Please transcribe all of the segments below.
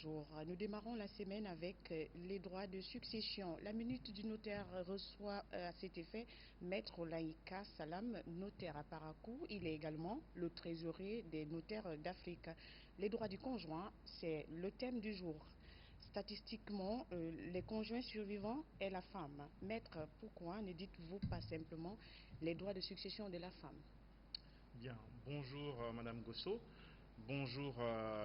bonjour. Nous démarrons la semaine avec les droits de succession. La minute du notaire reçoit à cet effet Maître Laïka Salam, notaire à Parakou. Il est également le trésorier des notaires d'Afrique. Les droits du conjoint, c'est le thème du jour. Statistiquement, les conjoints survivants est la femme. Maître, pourquoi ne dites-vous pas simplement les droits de succession de la femme? Bien, bonjour Madame Gosso, bonjour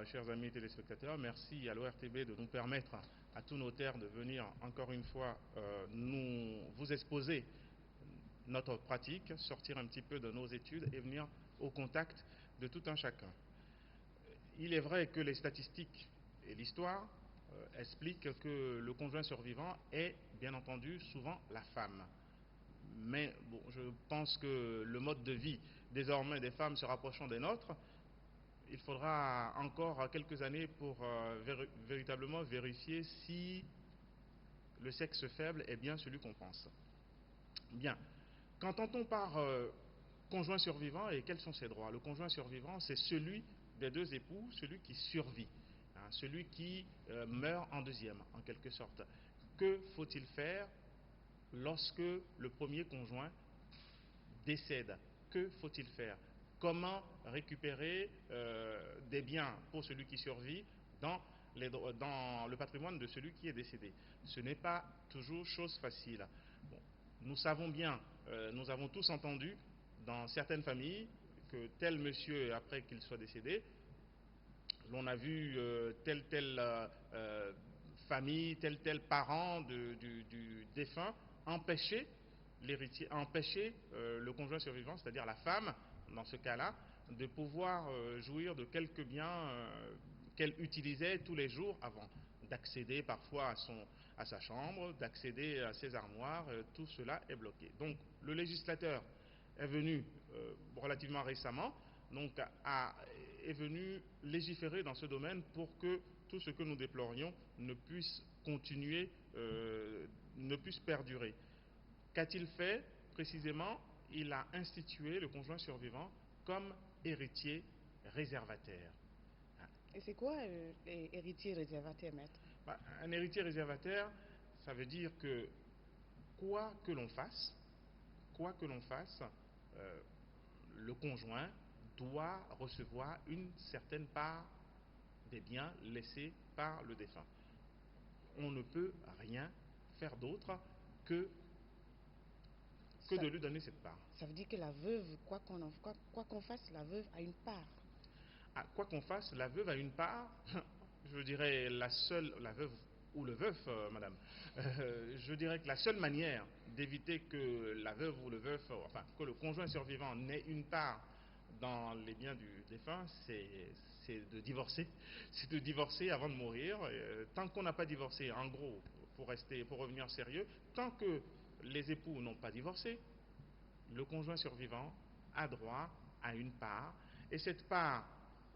chers amis téléspectateurs, merci à l'ORTB de nous permettre à tous notaires de venir encore une fois vous exposer notre pratique, sortir un petit peu de nos études et venir au contact de tout un chacun. Il est vrai que les statistiques et l'histoire expliquent que le conjoint survivant est bien entendu souvent la femme. Mais bon, je pense que le mode de vie désormais des femmes se rapprochant des nôtres, il faudra encore quelques années pour véritablement vérifier si le sexe faible est bien celui qu'on pense. Bien, qu'entend-on par conjoint survivant et quels sont ses droits? Le conjoint survivant, c'est celui des deux époux, celui qui survit, hein, celui qui meurt en deuxième, en quelque sorte. Que faut-il faire lorsque le premier conjoint décède? Que faut-il faire? Comment récupérer des biens pour celui qui survit dans le patrimoine de celui qui est décédé? Ce n'est pas toujours chose facile. Bon, nous savons bien, nous avons tous entendu dans certaines familles que tel monsieur, après qu'il soit décédé, l'on a vu telle famille, tel parent du défunt empêcher l'héritier, empêcher le conjoint survivant, c'est-à-dire la femme, dans ce cas-là, de pouvoir jouir de quelques biens qu'elle utilisait tous les jours avant, d'accéder parfois à sa chambre, d'accéder à ses armoires, tout cela est bloqué. Donc le législateur est venu relativement récemment, donc est venu légiférer dans ce domaine pour que tout ce que nous déplorions ne puisse continuer, ne puisse perdurer. Qu'a-t-il fait précisément? Il a institué le conjoint survivant comme héritier réservataire. Et c'est quoi héritier réservataire, maître? Un héritier réservataire, ça veut dire que quoi que l'on fasse, le conjoint doit recevoir une certaine part des biens laissés par le défunt. On ne peut rien faire d'autre que de lui donner cette part. Ça veut dire que la veuve, quoi qu'on fasse, la veuve a une part. Quoi qu'on fasse, la veuve a une part, je dirais la veuve ou le veuf, madame, je dirais que la seule manière d'éviter que la veuve ou le veuf, enfin que le conjoint survivant n'ait une part dans les biens du défunt, c'est de divorcer. C'est de divorcer avant de mourir. Tant qu'on n'a pas divorcé, en gros, pour revenir sérieux, tant que les époux n'ont pas divorcé, le conjoint survivant a droit à une part. Et cette part,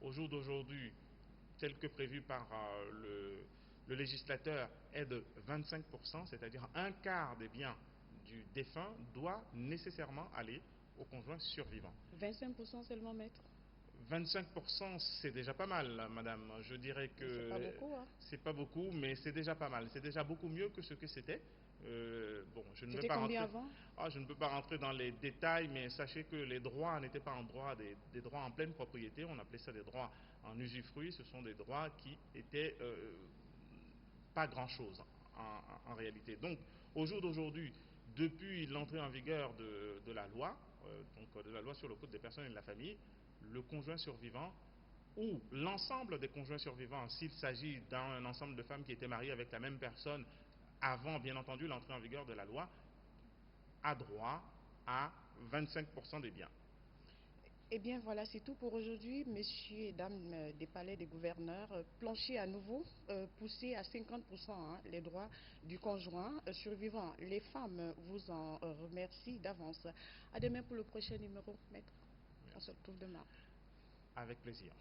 au jour d'aujourd'hui, telle que prévue par le législateur, est de 25%, c'est-à-dire un quart des biens du défunt doit nécessairement aller au conjoint survivant. 25% seulement, maître? 25%, c'est déjà pas mal, madame. Je dirais que c'est pas beaucoup, hein? c'est pas beaucoup, mais c'est déjà pas mal. C'est déjà beaucoup mieux que ce que c'était. Bon, C'était combien avant? Je ne peux pas rentrer dans les détails, mais sachez que les droits n'étaient pas en droit des droits en pleine propriété. On appelait ça des droits en usufruit. Ce sont des droits qui étaient pas grand-chose en réalité. Donc, au jour d'aujourd'hui, depuis l'entrée en vigueur de la loi, de la loi sur le code des personnes et de la famille, le conjoint survivant ou l'ensemble des conjoints survivants, s'il s'agit d'un ensemble de femmes qui étaient mariées avec la même personne avant, bien entendu, l'entrée en vigueur de la loi, a droit à 25% des biens. Eh bien voilà, c'est tout pour aujourd'hui, messieurs et dames des palais des gouverneurs. Planchez à nouveau, poussez à 50% les droits du conjoint survivant. Les femmes vous en remercient d'avance. À demain pour le prochain numéro, maître. On se Merci. retrouve demain. Avec plaisir.